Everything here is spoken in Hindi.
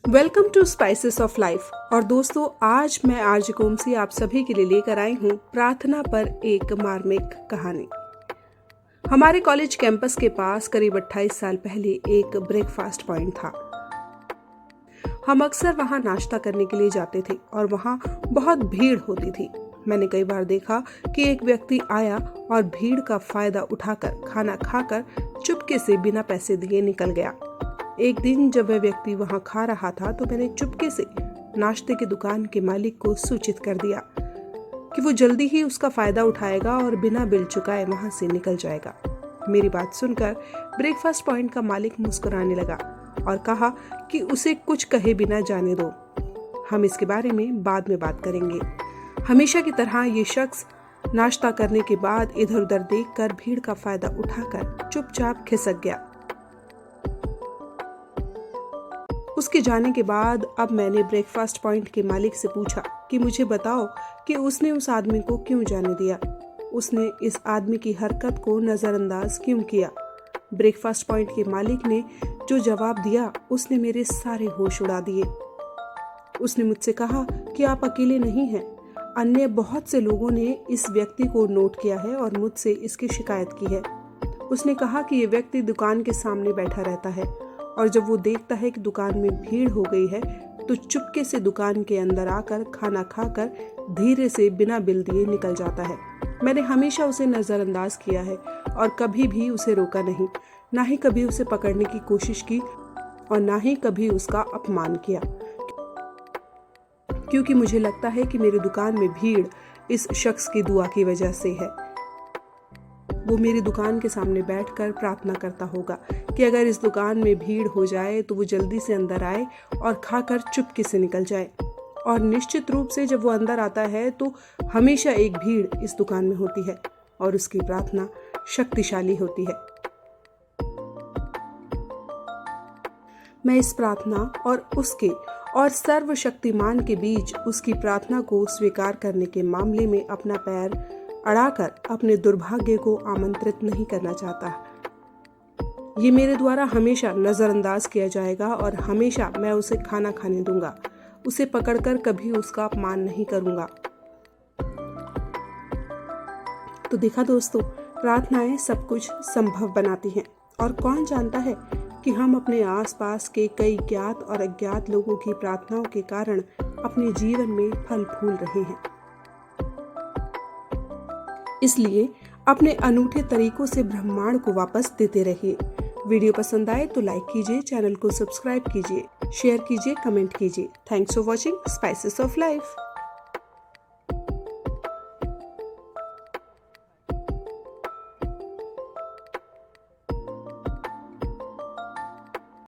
Welcome to spices of life. और दोस्तों, आज मैं आरजे कोमसी आप सभी के लिए लेकर आई हूँ प्रार्थना पर एक मार्मिक कहानी। हमारे कॉलेज कैंपस के पास करीब 28 साल पहले एक ब्रेकफास्ट पॉइंट था। हम अक्सर वहाँ नाश्ता करने के लिए जाते थे और वहाँ बहुत भीड़ होती थी। मैंने कई बार देखा कि एक व्यक्ति आया और भीड़ का फायदा उठाकर खाना खाकर चुपके से बिना पैसे दिए निकल गया। एक दिन जब वह व्यक्ति वहां खा रहा था तो मैंने चुपके से नाश्ते की दुकान के मालिक को सूचित कर दिया कि वो जल्दी ही उसका फायदा उठाएगा और बिना बिल चुकाए वहां से निकल जाएगा। मेरी बात सुनकर ब्रेकफास्ट पॉइंट का मालिक मुस्कुराने लगा और कहा कि उसे कुछ कहे बिना जाने दो, हम इसके बारे में बाद में बात करेंगे। हमेशा की तरह ये शख्स नाश्ता करने के बाद इधर उधर देखकर भीड़ का फायदा उठाकर चुपचाप खिसक गया। उसके जाने के बाद अब मैंने ब्रेकफास्ट पॉइंट के मालिक से पूछा कि मुझे बताओ कि उसने उस आदमी को क्यों जाने दिया, उसने इस आदमी की हरकत को नजरअंदाज क्यों किया। ब्रेकफास्ट पॉइंट के मालिक ने जो जवाब दिया उसने मेरे सारे होश उड़ा दिए। उसने मुझसे कहा कि आप अकेले नहीं हैं, अन्य बहुत से लोगों ने इस व्यक्ति को नोट किया है और मुझसे इसकी शिकायत की है। उसने कहा कि ये व्यक्ति दुकान के सामने बैठा रहता है और जब वो देखता है कि दुकान में भीड़ हो गई है तो चुपके से दुकान के अंदर आकर खाना खाकर धीरे से बिना बिल दिए निकल जाता है। मैंने हमेशा उसे नज़रअंदाज किया है और कभी भी उसे रोका नहीं, ना ही कभी उसे पकड़ने की कोशिश की और ना ही कभी उसका अपमान किया, क्योंकि मुझे लगता है कि मेरी दुकान में भीड़ इस शख्स की दुआ की वजह से है। वो मेरी दुकान के सामने बैठकर प्रार्थना करता होगा कि अगर इस दुकान में भीड़ हो जाए तो वो जल्दी से अंदर आए और खाकर चुपके से निकल जाए। और निश्चित रूप से जब वो अंदर आता है तो हमेशा एक भीड़ इस दुकान में होती है और उसकी प्रार्थना शक्तिशाली होती है। मैं इस प्रार्थना और उसके और सर्वशक्तिमान के बीच उसकी प्रार्थना को स्वीकार करने के मामले में अपना पैर अड़ाकर अपने दुर्भाग्य को आमंत्रित नहीं करना चाहता। ये मेरे द्वारा हमेशा नजरअंदाज किया जाएगा और हमेशा मैं उसे खाना खाने दूंगा, उसे पकड़कर कभी उसका अपमान नहीं करूंगा। तो देखा दोस्तों, प्रार्थनाएं सब कुछ संभव बनाती हैं और कौन जानता है कि हम अपने आसपास के कई ज्ञात और अज्ञात लोगों की प्रार्थनाओं के कारण अपने जीवन में फल फूल रहे हैं। इसलिए अपने अनूठे तरीकों से ब्रह्मांड को वापस देते रहिए। वीडियो पसंद आए तो लाइक कीजिए, चैनल को सब्सक्राइब कीजिए, शेयर कीजिए, कमेंट कीजिए। Thanks for watching spices of life.